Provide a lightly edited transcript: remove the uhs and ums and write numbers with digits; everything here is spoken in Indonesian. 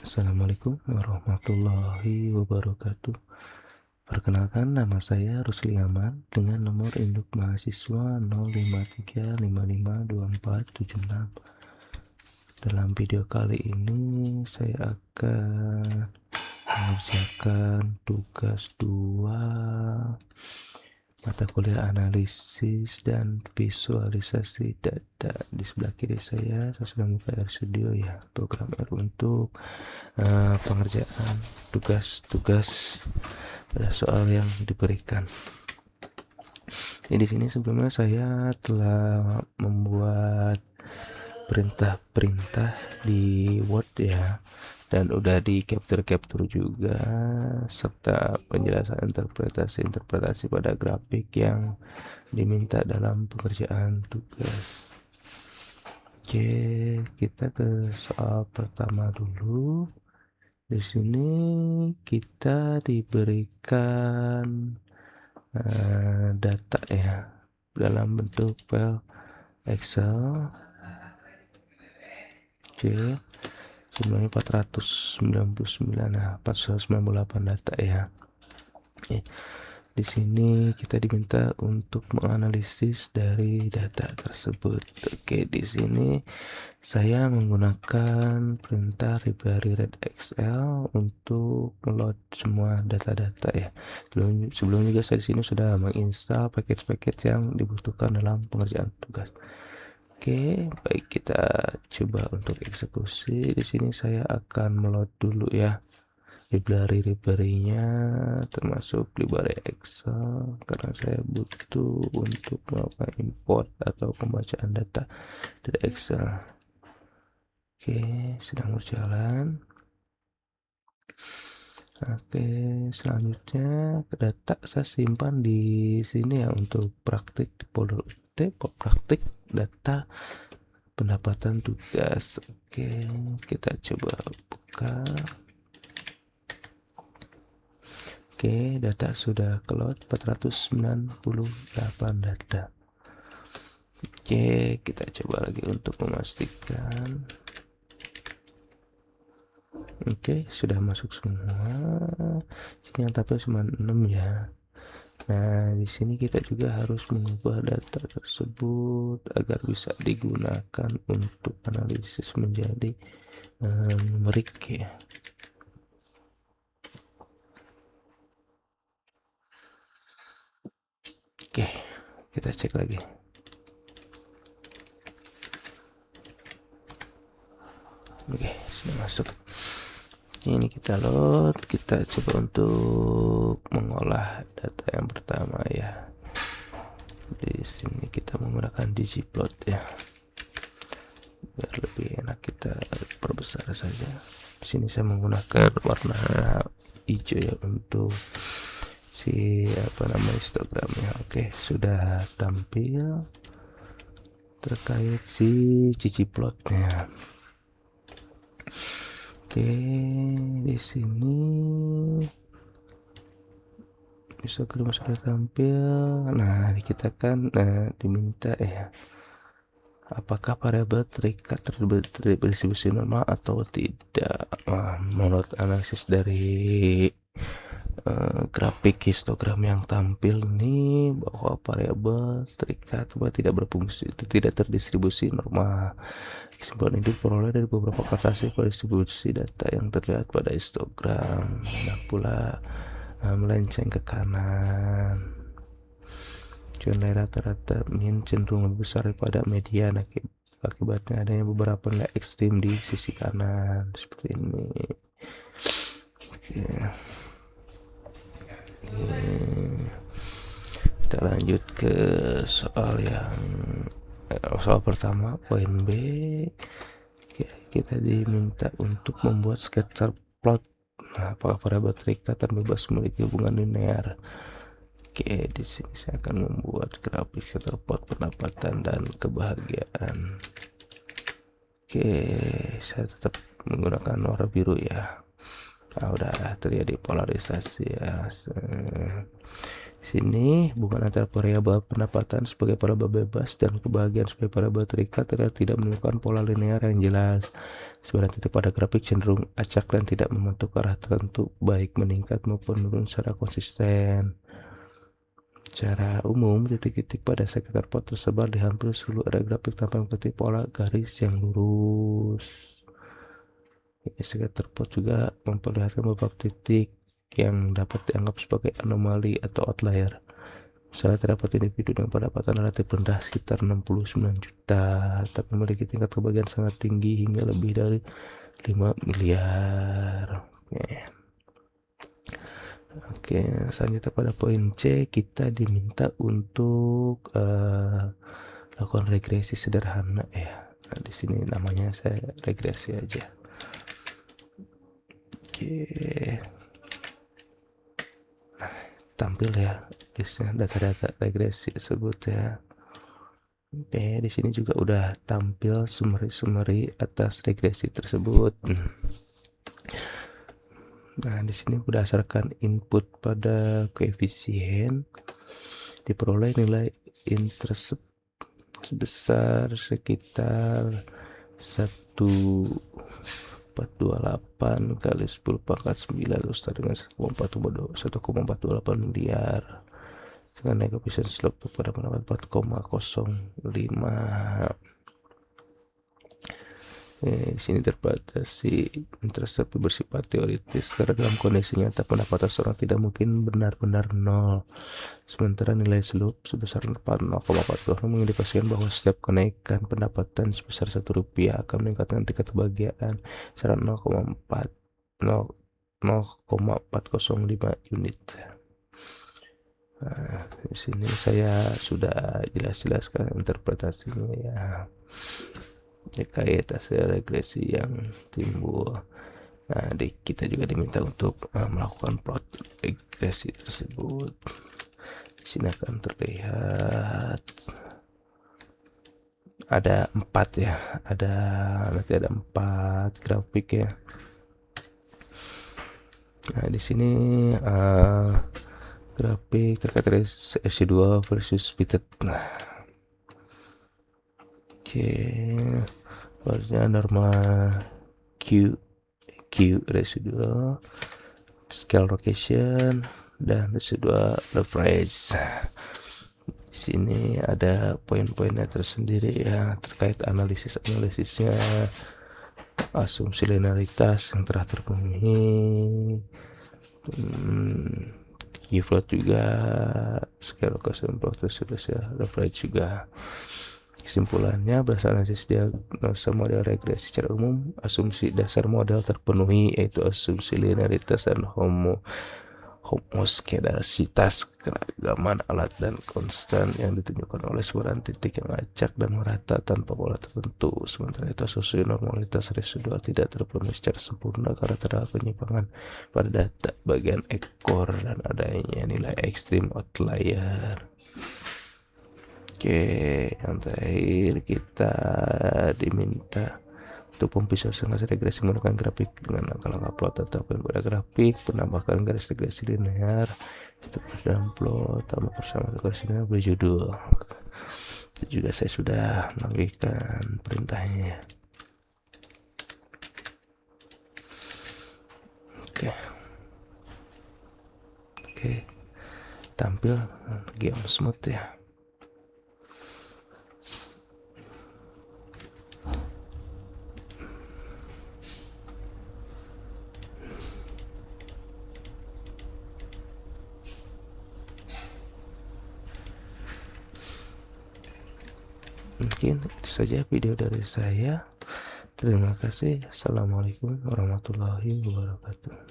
Assalamualaikum warahmatullahi wabarakatuh. Perkenalkan, nama saya Rusli Aman dengan nomor induk mahasiswa 053552476. Dalam video kali ini saya akan mengerjakan tugas 2 mata kuliah analisis dan visualisasi data. Di sebelah kiri saya sudah buka RStudio ya, program R untuk pengerjaan tugas-tugas pada soal yang diberikan. Jadi di sini sebelumnya saya telah membuat perintah-perintah di Word ya, dan udah di capture juga, serta penjelasan interpretasi pada grafik yang diminta dalam pengerjaan tugas. Oke, kita ke soal pertama dulu. Di sini kita diberikan data ya dalam bentuk file Excel. Oke, jumlahnya 498 data ya. Oke. Di sini kita diminta untuk menganalisis dari data tersebut. Oke, di sini saya menggunakan perintah library read Excel untuk load semua data-data ya. Sebelum juga saya di sini sudah menginstal package-package yang dibutuhkan dalam pengerjaan tugas. Oke, baik, kita coba untuk eksekusi. Di sini saya akan meload dulu ya library-nya, termasuk library Excel, karena saya butuh untuk melakukan import atau pembacaan data dari Excel. Oke, sedang berjalan. Oke, selanjutnya data saya simpan di sini ya untuk praktik di folder praktik data pendapatan tugas. Oke, kita coba buka. Oke, data sudah keload 498 data. Oke, kita coba lagi untuk memastikan. Oke, sudah masuk semua. Ini yang tapi cuma 6 ya. Nah, di sini kita juga harus mengubah data tersebut agar bisa digunakan untuk analisis menjadi numerik ya. Oke, kita cek lagi. Oke, sudah masuk. Ini kita load, kita coba untuk mengolah data yang pertama ya. Di sini kita menggunakan ggplot ya, biar lebih enak kita perbesar saja. Di sini saya menggunakan warna hijau ya untuk histogramnya. Oke, sudah tampil terkait si ggplotnya. Oke, di sini histogram sudah tampil. Nah, kita kan diminta ya, apakah variabel terikat terdistribusi normal atau tidak. Menurut analisis dari grafik histogram yang tampil ini, bahwa variabel terikat tidak berfungsi, itu tidak terdistribusi normal. Kesimpulan itu diperoleh dari beberapa karakteristik distribusi data yang terlihat pada histogram, dan pula melenceng ke kanan. Nilai rata-rata min cenderung lebih besar daripada median, akibatnya adanya beberapa nilai ekstrim di sisi kanan seperti ini. Oke. Kita lanjut ke soal pertama, poin B. Kita diminta untuk membuat scatter plot. Nah, apakah variabel terikat dan bebas memiliki hubungan linear? Oke, di sini saya akan membuat grafik scatter plot pendapatan dan kebahagiaan. Oke, saya tetap menggunakan warna biru ya. udah terjadi polarisasi ya. Sini hubungan antara variabel pendapatan sebagai variabel bebas dan kebahagiaan sebagai variabel terikat tidak menemukan pola linear yang jelas. Sebenarnya titik pada grafik cenderung acak dan tidak membentuk arah tertentu, baik meningkat maupun menurun secara konsisten. Secara umum, titik-titik pada sekitar pot tersebar di hampir seluruh area grafik tanpa mengikuti pola garis yang lurus. Sekitar pot juga memperlihatkan beberapa titik yang dapat dianggap sebagai anomali atau outlier. Misalnya terdapat individu dengan pendapatan relatif rendah sekitar 69 juta, tapi memiliki tingkat kebahagiaan sangat tinggi hingga lebih dari 5 miliar. Oke, selanjutnya pada poin C kita diminta untuk lakukan regresi sederhana ya. Nah, di sini namanya saya regresi aja. Oke. Nah, tampil ya listnya data-data regresi tersebut ya. Oke, di sini juga udah tampil summary atas regresi tersebut. Nah, di sini berdasarkan input pada koefisien diperoleh nilai intercept sebesar sekitar 1428 kali 10 pangkat 9 terus dengan 1,428 miliar dengan koefisien slope pada 4,05. Di sini terbatasi intercept bersifat teoritis karena dalam kondisi nyata pendapatan seorang tidak mungkin benar-benar nol. Sementara nilai slope sebesar 0,40 mengindikasikan bahwa setiap kenaikan pendapatan sebesar Rp1 akan meningkatkan tingkat kebahagiaan secara 0,405 unit. Nah, di sini saya sudah jelas-jelaskan interpretasinya ya. Terkait hasil regresi yang timbul. Nah, kita juga diminta untuk melakukan plot regresi tersebut. Di sini akan terlihat ada 4 ya. Nanti ada 4 grafik ya. Nah, di sini grafik terkait residual versus fitted. Nah, oke, harusnya norma Q residual, scale location, dan residual leverage. Di sini ada poin-poinnya tersendiri ya terkait analisisnya, asumsi linearitas yang telah terpenuhi, Q-float juga, scale location, residual leverage juga. Kesimpulannya, berdasarkan analisis diagnosa model regresi secara umum, asumsi dasar model terpenuhi, yaitu asumsi linearitas dan homoskedasitas keragaman alat dan konstan yang ditunjukkan oleh sebaran titik yang acak dan merata tanpa pola tertentu. Sementara itu, asumsi normalitas residual tidak terpenuhi secara sempurna karena terdapat penyimpangan pada data bagian ekor dan adanya nilai ekstrim outlier. Oke, yang terakhir kita diminta untuk memvisualisasikan hasil regresi menggunakan grafik dengan langkah-langkah plot atau pada grafik, penambahkan garis regresi linear itu dalam plot tambah bersama regresi linear berjudul. Itu juga saya sudah memberikan perintahnya. Oke, tampil game smooth ya. Mungkin itu saja video dari saya. Terima kasih. Assalamualaikum warahmatullahi wabarakatuh.